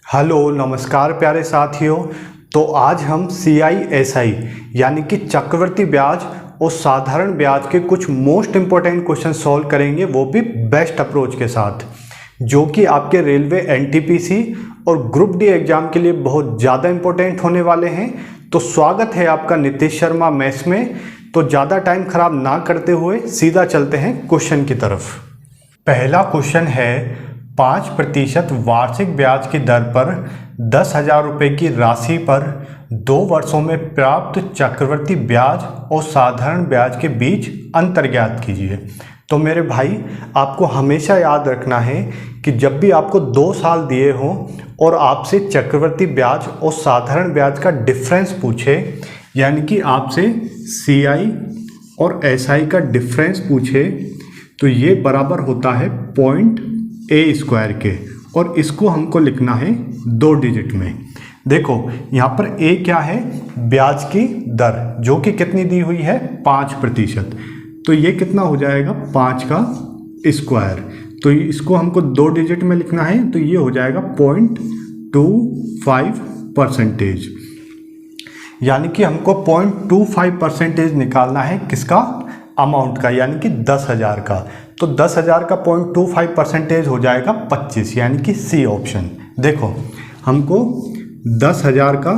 Hello नमस्कार प्यारे साथियों। तो आज हम CISI यानी कि चक्रवृद्धि ब्याज और साधारण ब्याज के कुछ मोस्ट इम्पोर्टेंट क्वेश्चन सॉल्व करेंगे, वो भी बेस्ट अप्रोच के साथ, जो कि आपके रेलवे NTPC और ग्रुप डी एग्जाम के लिए बहुत ज़्यादा इम्पोर्टेंट होने वाले हैं। तो स्वागत है आपका नीतीश शर्मा मैथ्स में। तो ज़्यादा टाइम खराब ना करते हुए सीधा चलते हैं क्वेश्चन की तरफ। पहला क्वेश्चन है 5% वार्षिक ब्याज की दर पर 10,000 रुपये की राशि पर 2 वर्षों में प्राप्त चक्रवृद्धि ब्याज और साधारण ब्याज के बीच अंतर ज्ञात कीजिए। तो मेरे भाई, आपको हमेशा याद रखना है कि जब भी आपको 2 साल दिए हों और आपसे चक्रवृद्धि ब्याज और साधारण ब्याज का डिफरेंस पूछे, यानी कि आपसे CI और SI का डिफरेंस पूछे, तो ये बराबर होता है .A² के, और इसको हमको लिखना है 2 डिजिट में। देखो यहाँ पर A क्या है, ब्याज की दर, जो कि कितनी दी हुई है 5%। तो ये कितना हो जाएगा 5 का स्क्वायर। तो इसको हमको 2 डिजिट में लिखना है, तो ये हो जाएगा 0.25%। यानी कि हमको 0.25% निकालना है किसका, अमाउंट का, यानी कि 10,000 का। तो 10,000 का 0.25% हो जाएगा 25, यानी कि C ऑप्शन। देखो हमको 10,000 का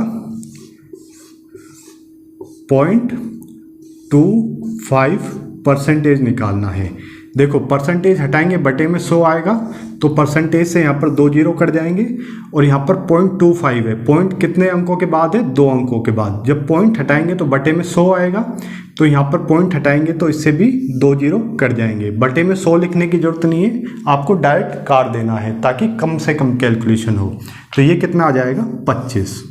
0.25% निकालना है। देखो परसेंटेज हटाएंगे, बटे में 100 आएगा, तो परसेंटेज से यहाँ पर 2 जीरो कट जाएंगे, और यहाँ पर 0.25 है। पॉइंट कितने अंकों के बाद है, 2 अंकों के बाद। जब पॉइंट हटाएंगे तो बटे में 100 आएगा, तो यहाँ पर पॉइंट हटाएंगे तो इससे भी 2 जीरो कट जाएंगे। बटे में 100 लिखने की जरूरत नहीं है, आपको डायरेक्ट काट देना है ताकि कम से कम कैलकुलेशन हो। तो ये कितना आ जाएगा 25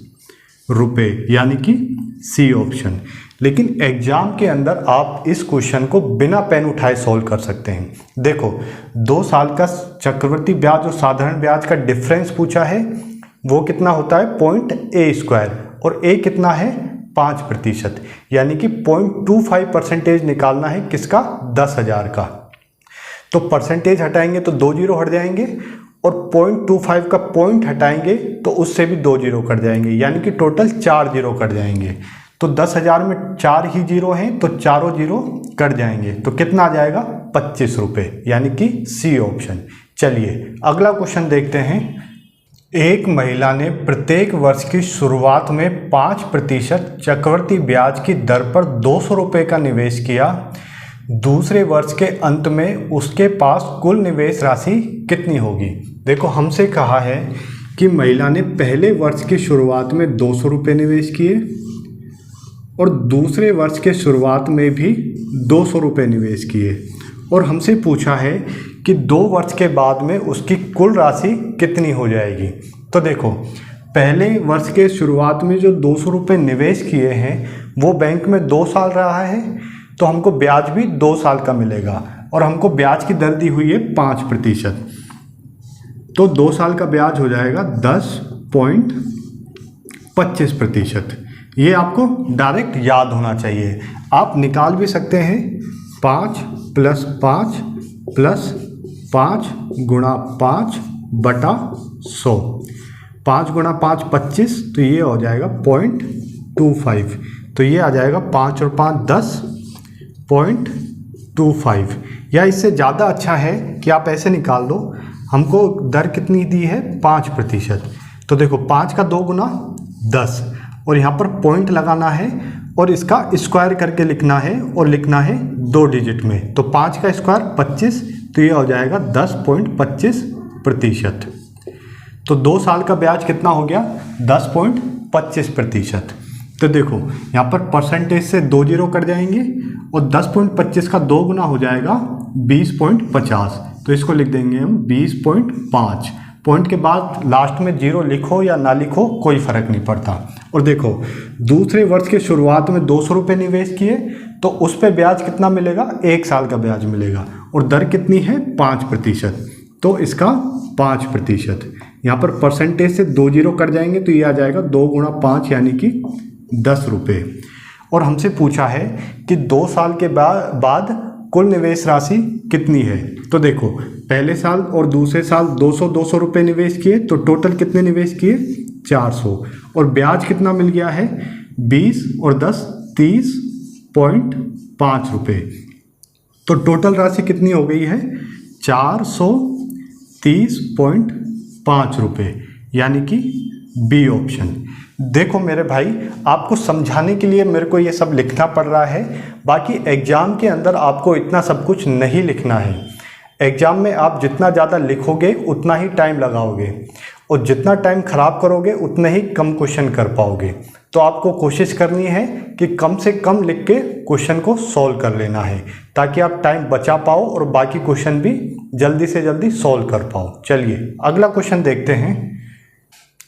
रुपये, यानी कि C ऑप्शन। लेकिन एग्जाम के अंदर आप इस क्वेश्चन को बिना पेन उठाए सॉल्व कर सकते हैं। देखो 2 साल का चक्रवृद्धि ब्याज और साधारण ब्याज का डिफरेंस पूछा है, वो कितना होता है .A², और A कितना है 5%, यानी कि 0.25% निकालना है किसका, 10,000 का। तो परसेंटेज हटाएंगे तो 2 जीरो हट जाएंगे, और 0.25 का पॉइंट हटाएंगे तो उससे भी 2 जीरो कट जाएंगे, यानी कि टोटल 4 जीरो कट जाएंगे। तो 10,000 में 4 ही जीरो हैं, तो चारों जीरो कट जाएंगे, तो कितना आ जाएगा 25 रुपये, यानी कि C ऑप्शन। चलिए अगला क्वेश्चन देखते हैं। एक महिला ने प्रत्येक वर्ष की शुरुआत में 5% चक्रवृद्धि ब्याज की दर पर 200 रुपये का निवेश किया। दूसरे वर्ष के अंत में उसके पास कुल निवेश राशि कितनी होगी। देखो हमसे कहा है कि महिला ने पहले वर्ष की शुरुआत में 200 रुपये निवेश किए, और दूसरे वर्ष के शुरुआत में भी 200 रुपये निवेश किए, और हमसे पूछा है कि 2 वर्ष के बाद में उसकी कुल राशि कितनी हो जाएगी। तो देखो पहले वर्ष के शुरुआत में जो 200 रुपये निवेश किए हैं वो बैंक में 2 साल रहा है, तो हमको ब्याज भी 2 साल का मिलेगा, और हमको ब्याज की दर दी हुई है 5%। तो 2 साल का ब्याज हो जाएगा 10.25%। ये आपको डायरेक्ट याद होना चाहिए। आप निकाल भी सकते हैं 5 + 5 + 5 × 5 बटा 100। 5 × 5 25, तो ये हो जाएगा 0.25। तो ये आ जाएगा 5 और 5 10.25, या इससे ज़्यादा अच्छा है कि आप ऐसे निकाल दो। हमको दर कितनी दी है 5%, तो देखो 5 का 2 गुना 10, और यहाँ पर पॉइंट लगाना है और इसका स्क्वायर करके लिखना है, और लिखना है 2 डिजिट में। तो 5 का स्क्वायर 25, तो ये हो जाएगा 10.25%। तो 2 साल का ब्याज कितना हो गया 10.25%। तो देखो यहाँ पर परसेंटेज से 2 जीरो कट जाएंगे, और 10.25 का 2 गुना हो जाएगा 20.50। तो इसको लिख देंगे हम 20.5। पॉइंट के बाद लास्ट में 0 लिखो या ना लिखो कोई फ़र्क नहीं पड़ता। और देखो दूसरे वर्ष के शुरुआत में 200 रुपये निवेश किए, तो उस पर ब्याज कितना मिलेगा, 1 साल का ब्याज मिलेगा, और दर कितनी है 5%। तो इसका 5%, यहाँ पर परसेंटेज से 2 जीरो कट जाएंगे, तो ये आ जाएगा 2 × 5, यानी कि 10 रुपये। और हमसे पूछा है कि 2 साल के बाद कुल निवेश राशि कितनी है। तो देखो पहले साल और दूसरे साल 200 रुपये निवेश किए, तो टोटल कितने निवेश किए 400, और ब्याज कितना मिल गया है 20 और 10 30.5 रुपये। तो टोटल राशि कितनी हो गई है 430.5 रुपये, यानी कि बी ऑप्शन। देखो मेरे भाई, आपको समझाने के लिए मेरे को ये सब लिखना पड़ रहा है, बाकी एग्ज़ाम के अंदर आपको इतना सब कुछ नहीं लिखना है। एग्ज़ाम में आप जितना ज़्यादा लिखोगे उतना ही टाइम लगाओगे, और जितना टाइम ख़राब करोगे उतना ही कम क्वेश्चन कर पाओगे। तो आपको कोशिश करनी है कि कम से कम लिख के क्वेश्चन को सॉल्व कर लेना है, ताकि आप टाइम बचा पाओ और बाकी क्वेश्चन भी जल्दी से जल्दी सॉल्व कर पाओ। चलिए अगला क्वेश्चन देखते हैं।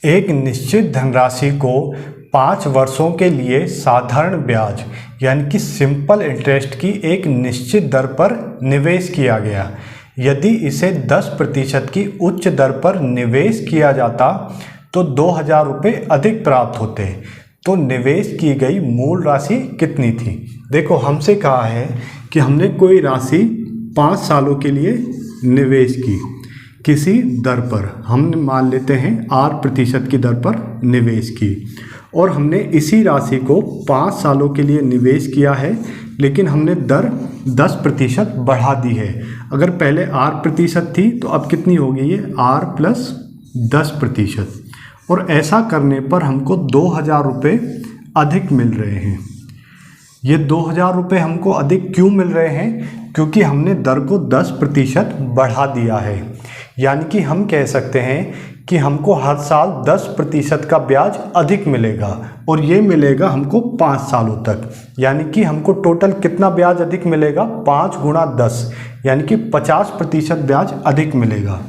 एक निश्चित धनराशि को 5 वर्षों के लिए साधारण ब्याज यानी कि सिंपल इंटरेस्ट की एक निश्चित दर पर निवेश किया गया। यदि इसे 10% की उच्च दर पर निवेश किया जाता तो 2000 रुपये अधिक प्राप्त होते। तो निवेश की गई मूल राशि कितनी थी। देखो हमसे कहा है कि हमने कोई राशि 5 सालों के लिए निवेश की किसी दर पर, हम मान लेते हैं 8% की दर पर निवेश की, और हमने इसी राशि को 5 सालों के लिए निवेश किया है, लेकिन हमने दर 10% बढ़ा दी है। अगर पहले 8% थी तो अब कितनी हो गई है R + 10%, और ऐसा करने पर हमको 2000 रुपये अधिक मिल रहे हैं। ये 2000 रुपये हमको अधिक क्यों मिल रहे हैं, क्योंकि हमने दर को 10% बढ़ा दिया है। यानी कि हम कह सकते हैं कि हमको हर साल 10% का ब्याज अधिक मिलेगा, और ये मिलेगा हमको 5 सालों तक। यानी कि हमको टोटल कितना ब्याज अधिक मिलेगा 5 × 10, यानी कि 50% ब्याज अधिक मिलेगा।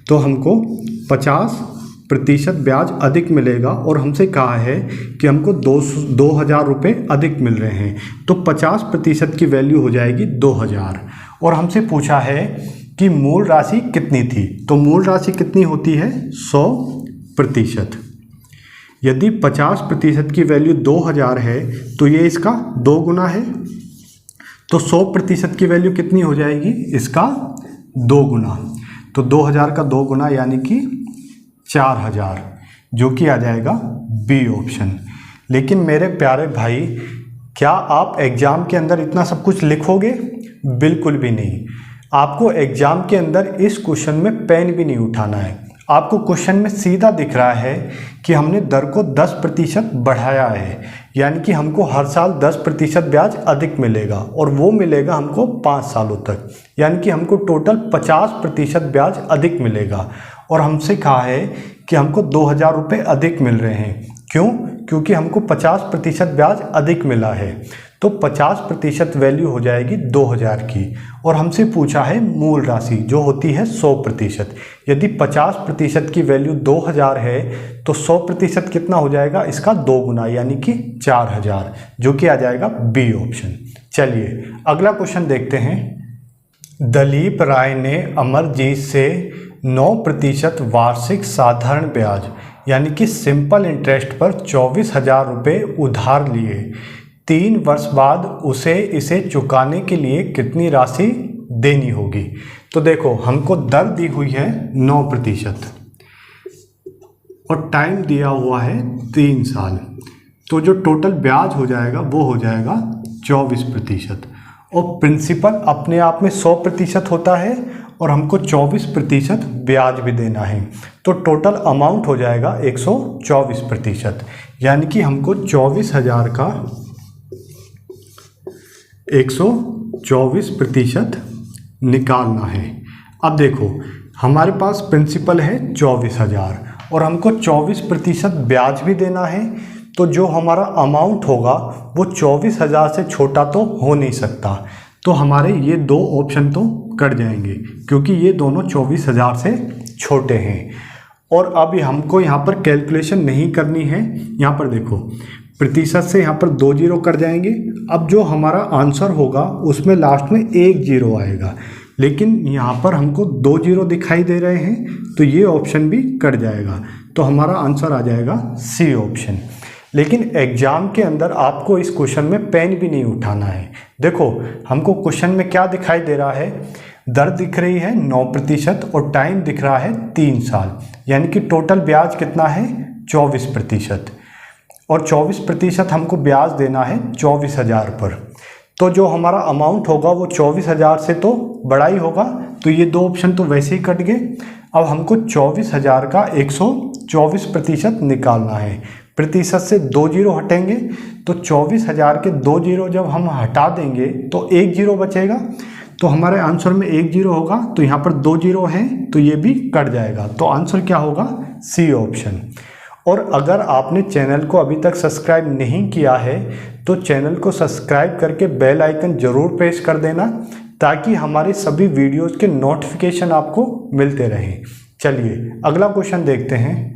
तो हमको 50% ब्याज अधिक मिलेगा, और हमसे कहा है कि हमको 2000 रुपये अधिक मिल रहे हैं, तो 50% की वैल्यू हो जाएगी 2000। और हमसे पूछा है कि मूल राशि कितनी थी। तो मूल राशि कितनी होती है 100%। यदि 50% की वैल्यू 2000 है तो ये इसका 2 गुना है, तो 100% की वैल्यू कितनी हो जाएगी इसका 2 गुना। तो 2000 का 2 गुना यानी कि 4000, जो कि आ जाएगा बी ऑप्शन। लेकिन मेरे प्यारे भाई, क्या आप एग्ज़ाम के अंदर इतना सब कुछ लिखोगे? बिल्कुल भी नहीं। आपको एग्ज़ाम के अंदर इस क्वेश्चन में पेन भी नहीं उठाना है। आपको क्वेश्चन में सीधा दिख रहा है कि हमने दर को 10% बढ़ाया है, यानी कि हमको हर साल 10% ब्याज अधिक मिलेगा, और वो मिलेगा हमको 5 सालों तक, यानी कि हमको टोटल 50% ब्याज अधिक मिलेगा। और हमसे कहा है कि हमको 2000 रुपये अधिक मिल रहे हैं। क्यों? क्योंकि हमको 50% ब्याज अधिक मिला है, तो 50% वैल्यू हो जाएगी 2000 की। और हमसे पूछा है मूल राशि जो होती है 100%। यदि 50% की वैल्यू 2000 है तो 100% कितना हो जाएगा इसका 2 गुना, यानी कि 4000, जो कि आ जाएगा बी ऑप्शन। चलिए अगला क्वेश्चन देखते हैं। दलीप राय ने अमरजीत से 9% वार्षिक साधारण ब्याज यानी कि सिंपल इंटरेस्ट पर 24,000 रुपये उधार लिए। 3 वर्ष बाद उसे इसे चुकाने के लिए कितनी राशि देनी होगी। तो देखो हमको दर दी हुई है 9% और टाइम दिया हुआ है 3 साल, तो जो टोटल ब्याज हो जाएगा वो हो जाएगा 24%। और प्रिंसिपल अपने आप में 100% होता है और हमको 24% ब्याज भी देना है, तो टोटल अमाउंट हो जाएगा 124%, यानी कि हमको 24,000 का 124% निकालना है। अब देखो हमारे पास प्रिंसिपल है 24,000 और हमको 24% ब्याज भी देना है, तो जो हमारा अमाउंट होगा वो 24,000 से छोटा तो हो नहीं सकता। तो हमारे ये 2 ऑप्शन तो कट जाएंगे क्योंकि ये दोनों 24,000 से छोटे हैं। और अब हमको यहाँ पर कैलकुलेशन नहीं करनी है। यहाँ पर देखो प्रतिशत से यहाँ पर 2 जीरो कट जाएंगे। अब जो हमारा आंसर होगा उसमें लास्ट में 1 जीरो आएगा, लेकिन यहाँ पर हमको 2 जीरो दिखाई दे रहे हैं, तो ये ऑप्शन भी कट जाएगा। तो हमारा आंसर आ जाएगा सी ऑप्शन। लेकिन एग्जाम के अंदर आपको इस क्वेश्चन में पेन भी नहीं उठाना है। देखो हमको क्वेश्चन में क्या दिखाई दे रहा है, दर दिख रही है 9% और टाइम दिख रहा है 3 साल, यानी कि टोटल ब्याज कितना है 24%, और 24% हमको ब्याज देना है 24,000 पर। तो जो हमारा अमाउंट होगा वो 24,000 से तो बड़ा ही होगा, तो ये दो ऑप्शन तो वैसे ही कट गए। अब हमको 24,000 का 124% निकालना है। प्रतिशत से 2 जीरो हटेंगे तो 24,000 के 2 जीरो जब हम हटा देंगे तो 1 जीरो बचेगा, तो हमारे आंसर में 1 जीरो होगा, तो यहाँ पर 2 जीरो हैं तो ये भी कट जाएगा। तो आंसर क्या होगा, सी ऑप्शन। और अगर आपने चैनल को अभी तक सब्सक्राइब नहीं किया है तो चैनल को सब्सक्राइब करके बेल आइकन ज़रूर प्रेस कर देना, ताकि हमारे सभी वीडियोज़ के नोटिफिकेशन आपको मिलते रहें। चलिए अगला क्वेश्चन देखते हैं।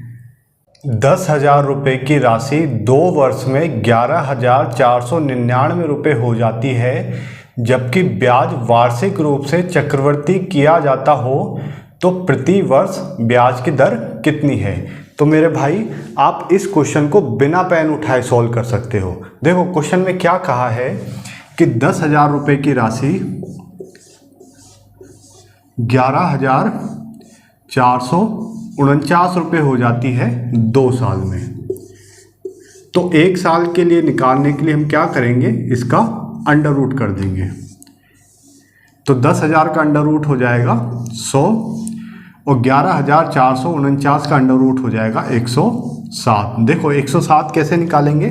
10,000 रुपये की राशि 2 वर्ष में 11,499 रुपये हो जाती है, जबकि ब्याज वार्षिक रूप से चक्रवृद्धि किया जाता हो तो प्रति वर्ष ब्याज की दर कितनी है। तो मेरे भाई आप इस क्वेश्चन को बिना पेन उठाए सॉल्व कर सकते हो। देखो क्वेश्चन में क्या कहा है कि 10,000 रुपये की राशि 11,449 रुपये हो जाती है 2 साल में। तो 1 साल के लिए निकालने के लिए हम क्या करेंगे, इसका अंडर रूट कर देंगे। तो 10,000 का अंडर रूट हो जाएगा 100 और 11,449 का अंडर रूट हो जाएगा 107। देखो 107 कैसे निकालेंगे,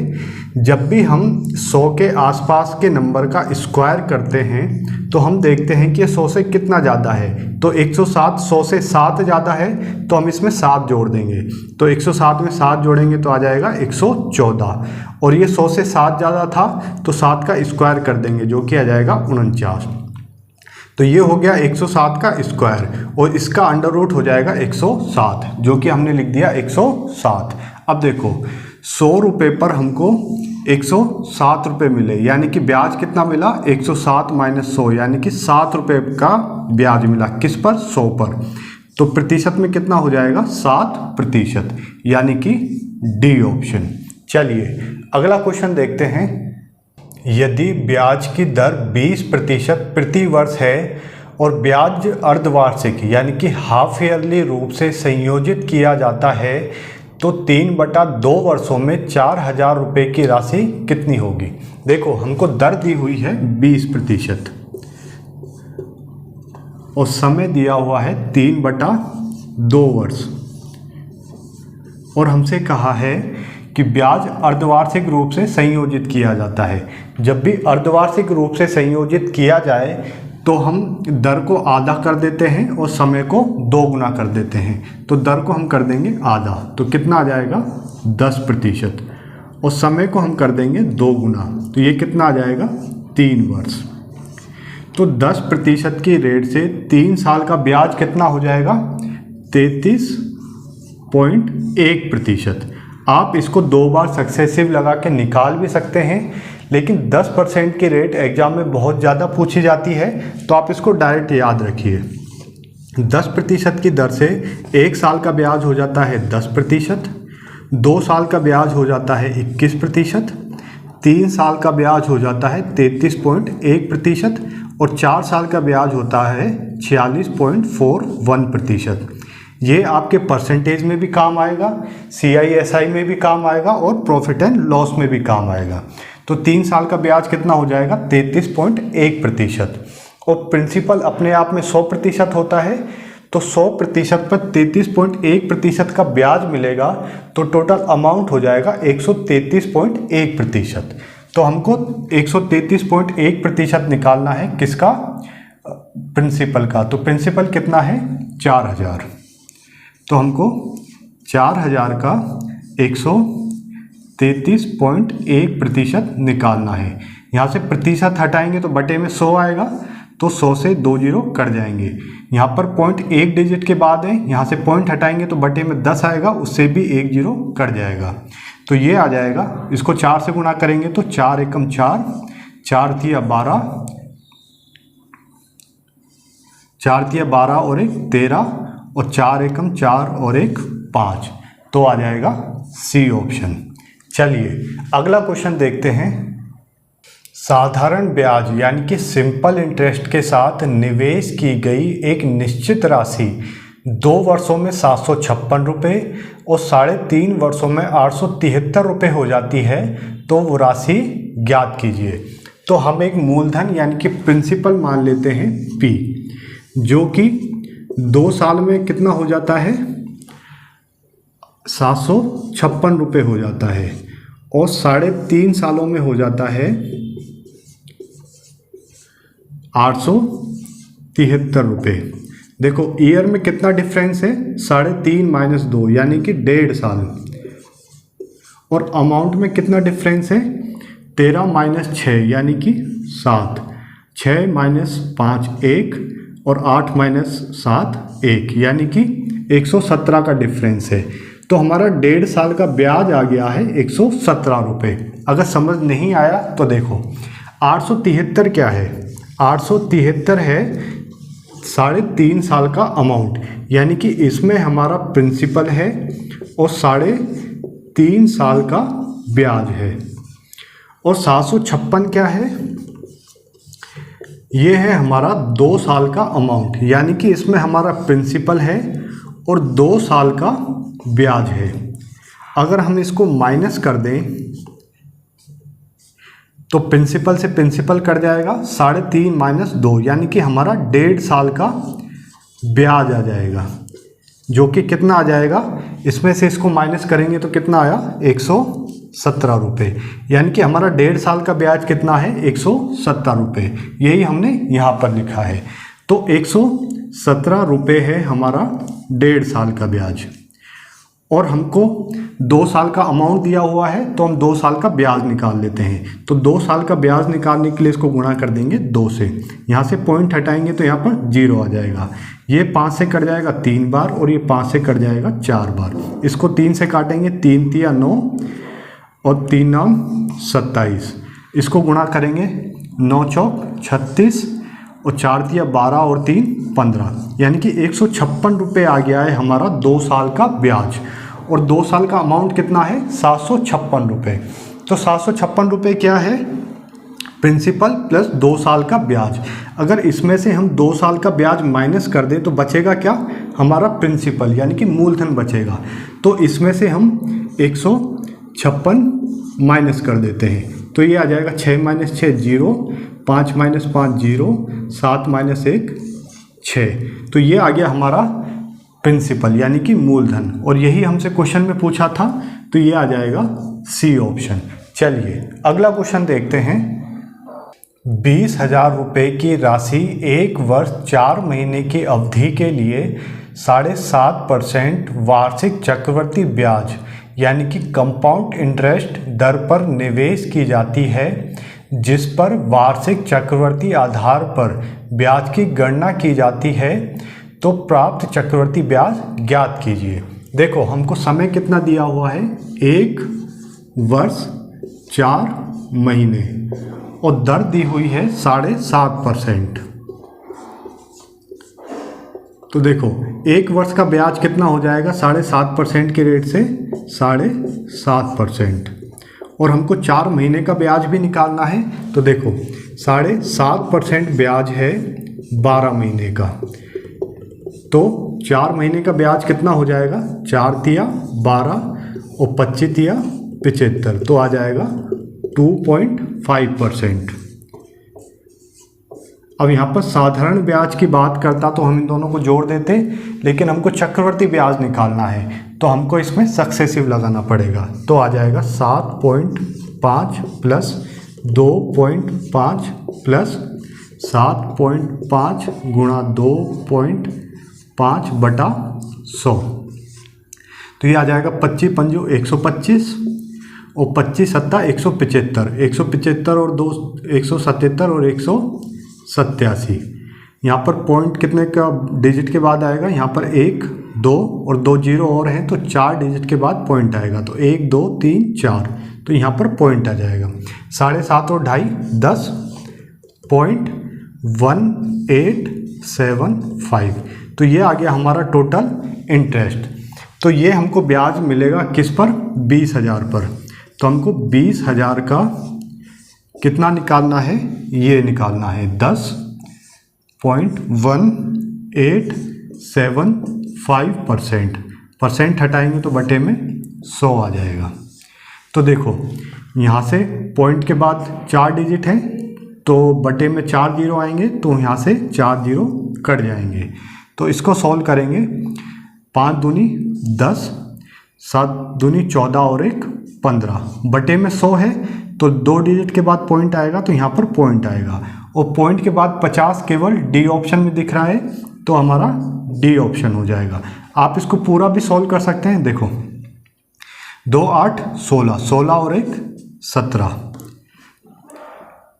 जब भी हम 100 के आसपास के नंबर का स्क्वायर करते हैं तो हम देखते हैं कि 100 से कितना ज़्यादा है। तो 107 100 से 7 ज़्यादा है तो हम इसमें 7 जोड़ देंगे, तो 107 में 7 जोड़ेंगे तो आ जाएगा 114, और ये 100 से 7 ज़्यादा था तो 7 का स्क्वायर कर देंगे जो कि आ जाएगा 49। तो ये हो गया 107 का स्क्वायर और इसका अंडर रूट हो जाएगा 107, जो कि हमने लिख दिया 107। अब देखो 100 रुपये पर हमको 107 रुपये मिले, यानी कि ब्याज कितना मिला, 107 माइनस 100, यानी कि 7 रुपये का ब्याज मिला। किस पर, 100 पर। तो प्रतिशत में कितना हो जाएगा, 7%, यानी कि डी ऑप्शन। चलिए अगला क्वेश्चन देखते हैं। यदि ब्याज की दर 20% प्रति वर्ष है और ब्याज अर्धवार्षिक यानी कि हाफ ईयरली रूप से संयोजित किया जाता है तो 3/2 वर्षों में 4,000 रुपये की राशि कितनी होगी। देखो हमको दर दी हुई है 20% और समय दिया हुआ है 3/2 वर्ष, और हमसे कहा है कि ब्याज अर्धवार्षिक रूप से संयोजित किया जाता है। जब भी अर्धवार्षिक रूप से संयोजित किया जाए तो हम दर को आधा कर देते हैं और समय को 2 गुना कर देते हैं। तो दर को हम कर देंगे आधा, तो कितना आ जाएगा 10%, और समय को हम कर देंगे 2 गुना, तो ये कितना आ जाएगा 3 वर्ष। तो 10% की रेट से 3 साल का ब्याज कितना हो जाएगा 33.1%। आप इसको 2 बार सक्सेसिव लगा के निकाल भी सकते हैं, लेकिन 10% की रेट एग्जाम में बहुत ज़्यादा पूछी जाती है, तो आप इसको डायरेक्ट याद रखिए। 10% की दर से 1 साल का ब्याज हो जाता है 10%, 2 साल का ब्याज हो जाता है 21%, 3 साल का ब्याज हो जाता है 33.1% और 4 साल का ब्याज होता है 46.41%। ये आपके परसेंटेज में भी काम आएगा, CISI में भी काम आएगा और प्रॉफिट एंड लॉस में भी काम आएगा। तो 3 साल का ब्याज कितना हो जाएगा 33.1%, और प्रिंसिपल अपने आप में 100% होता है, तो 100% पर 33.1% का ब्याज मिलेगा, तो टोटल अमाउंट हो जाएगा 133.1%। तो हमको 133.1% निकालना है किसका, प्रिंसिपल का। तो प्रिंसिपल कितना है 4,000, तो हमको 4,000 का 133.1% निकालना है। यहाँ से प्रतिशत हटाएंगे तो बटे में 100 आएगा, तो 100 से 2 जीरो कट जाएंगे। यहाँ पर पॉइंट 1 डिजिट के बाद है, यहाँ से पॉइंट हटाएंगे तो बटे में 10 आएगा, उससे भी 1 जीरो कट जाएगा। तो ये आ जाएगा, इसको 4 से गुना करेंगे तो 4 एकम 4, 4 तिया 12, 4 तिया 12 और 1 13, और 4 एकम 4 और 1 5, तो आ जाएगा सी ऑप्शन। चलिए अगला क्वेश्चन देखते हैं। साधारण ब्याज यानी कि सिंपल इंटरेस्ट के साथ निवेश की गई एक निश्चित राशि 2 वर्षों में 756 रुपये और 3.5 वर्षों में 873 रुपये हो जाती है, तो वो राशि ज्ञात कीजिए। तो हम एक मूलधन यानी कि प्रिंसिपल मान लेते हैं P, जो कि 2 साल में कितना हो जाता है 756 रुपये हो जाता है और 3.5 सालों में हो जाता है 873 रुपये। देखो ईयर में कितना डिफरेंस है 3.5 - 2 यानी कि 1.5 साल, और अमाउंट में कितना डिफरेंस है 13 - 6 यानी कि 7, 6 - 5 1 और 8 - 7 1 यानी कि 117 का डिफरेंस है। तो हमारा 1.5 साल का ब्याज आ गया है 117 रुपये। अगर समझ नहीं आया तो देखो 873 क्या है, 873 है 3.5 साल का अमाउंट, यानी कि इसमें हमारा प्रिंसिपल है और 3.5 साल का ब्याज है। और 756 क्या है, ये है हमारा 2 साल का अमाउंट, यानी कि इसमें हमारा प्रिंसिपल है और 2 साल का ब्याज है। अगर हम इसको माइनस कर दें तो प्रिंसिपल से प्रिंसिपल कट जाएगा, 3.5 - 2 यानी कि हमारा 1.5 साल का ब्याज आ जाएगा, जो कि कितना आ जाएगा, इसमें से इसको माइनस करेंगे तो कितना आया 117 रुपये, यानी कि हमारा 1.5 साल का ब्याज कितना है 117 रुपये। यही हमने यहाँ पर लिखा है। तो 117 रुपये है हमारा 1.5 साल का ब्याज, और हमको 2 साल का अमाउंट दिया हुआ है तो हम 2 साल का ब्याज निकाल लेते हैं। तो 2 साल का ब्याज निकालने के लिए इसको गुणा कर देंगे 2 से, यहाँ से पॉइंट हटाएंगे तो यहाँ पर 0 आ जाएगा। ये 5 से कट जाएगा 3 बार और ये 5 से कट जाएगा 4 बार। इसको 3 से काटेंगे, 3 तिया 9 और 3 नाम 27। इसको गुणा करेंगे 9 चौक 36 और 4 तिया 12 और 3 15, यानी कि 156 रुपये आ गया है हमारा 2 साल का ब्याज। और 2 साल का अमाउंट कितना है 756 रुपये। तो 756 रुपये क्या है, प्रिंसिपल प्लस 2 साल का ब्याज। अगर इसमें से हम 2 साल का ब्याज माइनस कर दें तो बचेगा क्या, हमारा प्रिंसिपल यानी कि मूलधन बचेगा। तो इसमें से हम 156 माइनस कर देते हैं तो ये आ जाएगा 6 - 6 0, 5 - 5 0, 7 - 1 6। तो ये आ गया हमारा प्रिंसिपल यानी कि मूलधन, और यही हमसे क्वेश्चन में पूछा था, तो ये आ जाएगा सी ऑप्शन। चलिए अगला क्वेश्चन देखते हैं। 20,000 रुपये की राशि 1 वर्ष 4 महीने की अवधि के लिए 7.5% वार्षिक चक्रवृद्धि ब्याज यानी कि कंपाउंड इंटरेस्ट दर पर निवेश की जाती है, जिस पर वार्षिक चक्रवृद्धि आधार पर ब्याज की गणना की जाती है, तो प्राप्त चक्रवृद्धि ब्याज ज्ञात कीजिए। देखो हमको समय कितना दिया हुआ है 1 वर्ष 4 महीने और दर दी हुई है 7.5%। तो देखो 1 वर्ष का ब्याज कितना हो जाएगा 7.5% के रेट से 7.5%, और हमको 4 महीने का ब्याज भी निकालना है। तो देखो 7.5% ब्याज है 12 महीने का, तो 4 महीने का ब्याज कितना हो जाएगा 4 तिया 12 और 25 तिया 75, तो आ जाएगा 2.5%। अब यहाँ पर साधारण ब्याज की बात करता तो हम इन दोनों को जोड़ देते, लेकिन हमको चक्रवृद्धि ब्याज निकालना है तो हमको इसमें सक्सेसिव लगाना पड़ेगा। तो आ जाएगा 7.5 प्लस 2.5 प्लस 7.5 गुणा 2.5 बटा 100, तो ये आ जाएगा 25 पंजो 125 और 25 सत्ता 175, 175 और 2 177 और 187। यहाँ पर पॉइंट कितने का डिजिट के बाद आएगा, यहाँ पर 1 2 और 2 जीरो और हैं तो 4 डिजिट के बाद पॉइंट आएगा, तो 1 2 3 4, तो यहाँ पर पॉइंट आ जाएगा 7.5 और 2.5 10.1875। तो ये आ गया हमारा टोटल इंटरेस्ट। तो ये हमको ब्याज मिलेगा किस पर 20,000 पर। तो हमको 20,000 का कितना निकालना है, ये निकालना है 10.1875%। परसेंट हटाएंगे तो बटे में 100 आ जाएगा। तो देखो यहाँ से पॉइंट के बाद 4 डिजिट हैं तो बटे में 4 जीरो आएंगे, तो यहाँ से 4 जीरो कट जाएंगे। तो इसको सॉल्व करेंगे। 5 दूनी 10, 7 दूनी 14 और 1 15, बटे में 100 है तो 2 डिजिट के बाद पॉइंट आएगा, तो यहाँ पर पॉइंट आएगा। और पॉइंट के बाद 50 केवल डी ऑप्शन में दिख रहा है, तो हमारा डी ऑप्शन हो जाएगा। आप इसको पूरा भी सॉल्व कर सकते हैं। देखो 2 8 16, 16 और 1 17,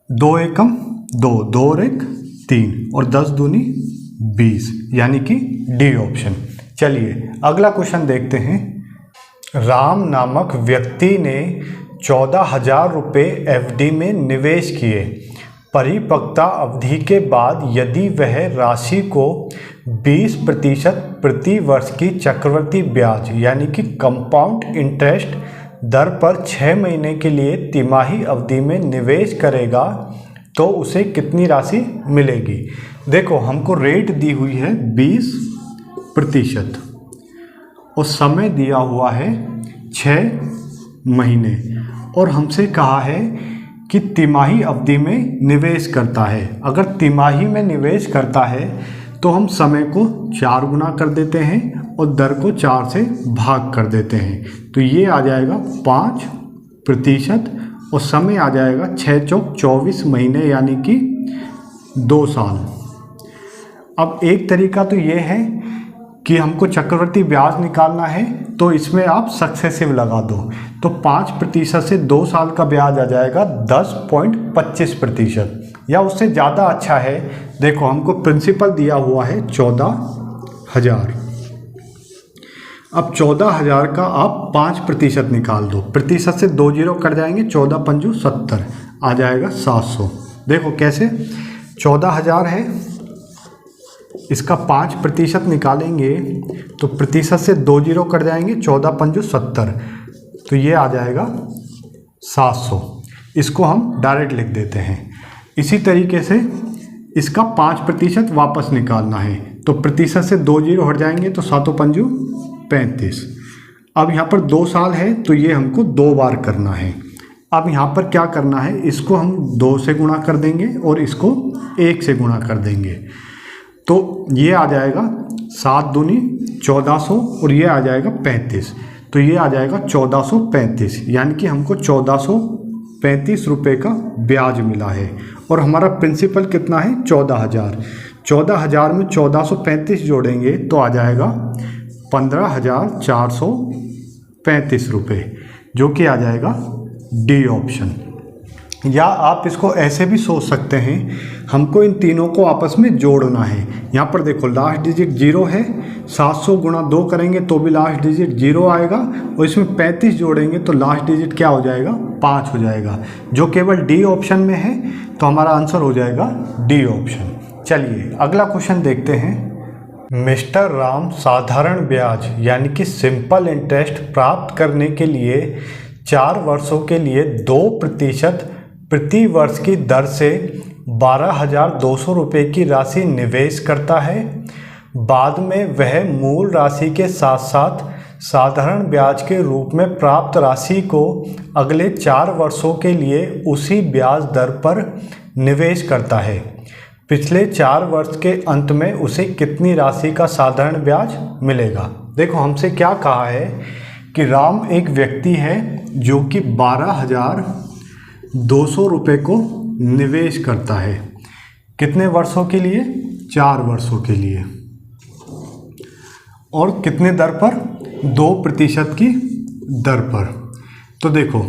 2 एकम 2, 2 और 1 3 और 10 दूनी 20, यानी कि डी ऑप्शन। चलिए अगला क्वेश्चन देखते हैं। राम नामक व्यक्ति ने 14,000 रुपये एफडी में निवेश किए। परिपक्वता अवधि के बाद यदि वह राशि को 20% प्रति वर्ष की चक्रवृद्धि ब्याज यानी कि कंपाउंड इंटरेस्ट दर पर 6 महीने के लिए तिमाही अवधि में निवेश करेगा तो उसे कितनी राशि मिलेगी। देखो हमको रेट दी हुई है 20% और समय दिया हुआ है 6 महीने, और हमसे कहा है कि तिमाही अवधि में निवेश करता है। अगर तिमाही में निवेश करता है तो हम समय को 4 गुना कर देते हैं और दर को 4 से भाग कर देते हैं, तो ये आ जाएगा 5% और समय आ जाएगा 6 चौक 24 महीने यानी कि 2 साल। अब एक तरीका तो ये है कि हमको चक्रवृद्धि ब्याज निकालना है, तो इसमें आप सक्सेसिव लगा दो, तो 5% से 2 साल का ब्याज आ जाएगा 10.25%, या उससे ज़्यादा अच्छा है। देखो हमको प्रिंसिपल दिया हुआ है 14,000। अब 14,000 का आप 5% निकाल दो, प्रतिशत से 2 जीरो कट जाएंगे, 14 पंजू 70 आ जाएगा 700। देखो कैसे, 14,000 है, इसका 5% निकालेंगे तो प्रतिशत से 2 जीरो कट जाएंगे, 14 पंजू 70, तो ये आ जाएगा 700। इसको हम डायरेक्ट लिख देते हैं। इसी तरीके से इसका 5% वापस निकालना है, तो प्रतिशत से 2 जीरो हट जाएंगे तो 7 पंजू 35। अब यहाँ पर 2 साल है तो ये हमको 2 बार करना है। अब यहाँ पर क्या करना है, इसको हम 2 से गुणा कर देंगे और इसको 1 से गुणा कर देंगे, तो ये आ जाएगा 7 दूनी 1400 और ये आ जाएगा 35, तो ये आ जाएगा 1435, यानी कि हमको 1435 रुपये का ब्याज मिला है। और हमारा प्रिंसिपल कितना है 14,000। 14,000 में 1435 जोड़ेंगे तो आ जाएगा 15,435 रुपये, जो कि आ जाएगा डी ऑप्शन। या आप इसको ऐसे भी सोच सकते हैं, हमको इन तीनों को आपस में जोड़ना है। यहाँ पर देखो लास्ट डिजिट 0 है, 700 गुणा 2 करेंगे तो भी लास्ट डिजिट 0 आएगा, और इसमें 35 जोड़ेंगे तो लास्ट डिजिट क्या हो जाएगा 5 हो जाएगा, जो केवल डी ऑप्शन में है, तो हमारा आंसर हो जाएगा डी ऑप्शन। चलिए अगला क्वेश्चन देखते हैं। मिस्टर राम साधारण ब्याज यानी कि सिंपल इंटरेस्ट प्राप्त करने के लिए 4 वर्षों के लिए 2% प्रति वर्ष की दर से 12,200 रुपये की राशि निवेश करता है। बाद में वह मूल राशि के साथ साथ साधारण ब्याज के रूप में प्राप्त राशि को अगले 4 वर्षों के लिए उसी ब्याज दर पर निवेश करता है। पिछले 4 वर्ष के अंत में उसे कितनी राशि का साधारण ब्याज मिलेगा। देखो हमसे क्या कहा है कि राम एक व्यक्ति है जो कि 12,200 रुपये को निवेश करता है। कितने वर्षों के लिए 4 वर्षों के लिए, और कितने दर पर 2% की दर पर। तो देखो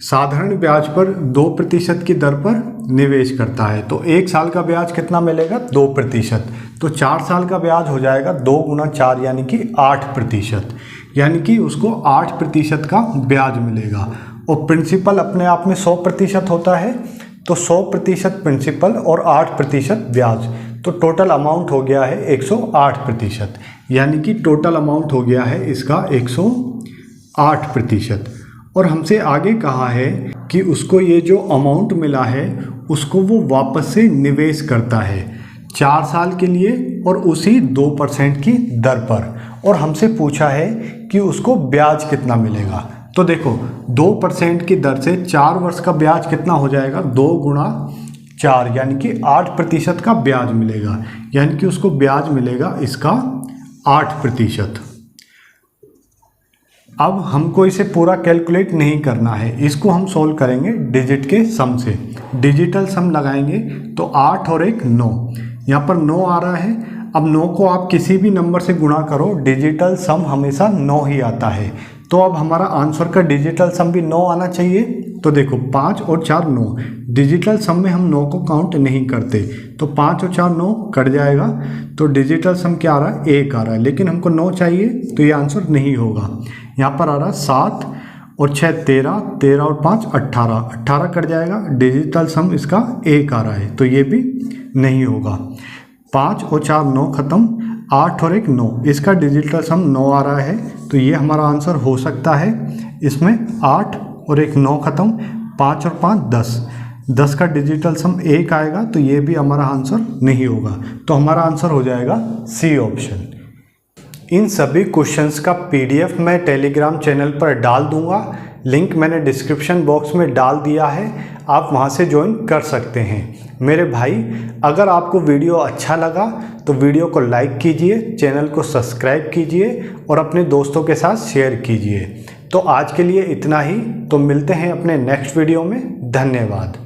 साधारण ब्याज पर 2% की दर पर निवेश करता है, तो 1 साल का ब्याज कितना मिलेगा 2%, तो 4 साल का ब्याज हो जाएगा 2 गुना 4 यानी कि 8%, यानी कि उसको 8% का ब्याज मिलेगा। और प्रिंसिपल अपने आप में 100% होता है, तो 100% प्रिंसिपल और 8% ब्याज, तो टोटल अमाउंट हो गया है 108%, यानी कि टोटल अमाउंट हो गया है इसका 108%। और हमसे आगे कहा है कि उसको ये जो अमाउंट मिला है उसको वो वापस से निवेश करता है 4 साल के लिए और उसी 2% की दर पर, और हमसे पूछा है कि उसको ब्याज कितना मिलेगा। तो देखो 2% की दर से 4 वर्ष का ब्याज कितना हो जाएगा, 2 गुणा 4 यानी कि 8% का ब्याज मिलेगा, यानी कि उसको ब्याज मिलेगा इसका 8%। अब हमको इसे पूरा कैलकुलेट नहीं करना है, इसको हम सोल्व करेंगे डिजिट के सम से। डिजिटल सम लगाएंगे तो 8 और 1 9, यहाँ पर 9 आ रहा है। अब 9 को आप किसी भी नंबर से गुणा करो, डिजिटल सम हमेशा 9 ही आता है। तो अब हमारा आंसर का डिजिटल सम भी 9 आना चाहिए। तो देखो 5 और 4 9, डिजिटल सम में हम 9 को काउंट नहीं करते, तो 5 और 4 9 कट जाएगा। तो डिजिटल सम क्या आ रहा है, 1 आ रहा है, लेकिन हमको 9 चाहिए तो ये आंसर नहीं होगा। यहाँ पर आ रहा है 7 और 6 13, 13 और 5 18, 18 कट जाएगा। डिजिटल सम इसका 1 आ रहा है, तो ये भी नहीं होगा। 5 और 4 9 खत्म, 8 और 1 9, इसका डिजिटल सम 9 आ रहा है, तो ये हमारा आंसर हो सकता है। इसमें 8 और 1 9 खत्म, 5 और 5 10, 10 का डिजिटल सम 1 आएगा, तो ये भी हमारा आंसर नहीं होगा। तो हमारा आंसर हो जाएगा सी ऑप्शन। इन सभी क्वेश्चंस का PDF मैं टेलीग्राम चैनल पर डाल दूंगा, लिंक मैंने डिस्क्रिप्शन बॉक्स में डाल दिया है, आप वहां से ज्वाइन कर सकते हैं। मेरे भाई, अगर आपको वीडियो अच्छा लगा तो वीडियो को लाइक कीजिए, चैनल को सब्सक्राइब कीजिए और अपने दोस्तों के साथ शेयर कीजिए। तो आज के लिए इतना ही, तो मिलते हैं अपने नेक्स्ट वीडियो में। धन्यवाद।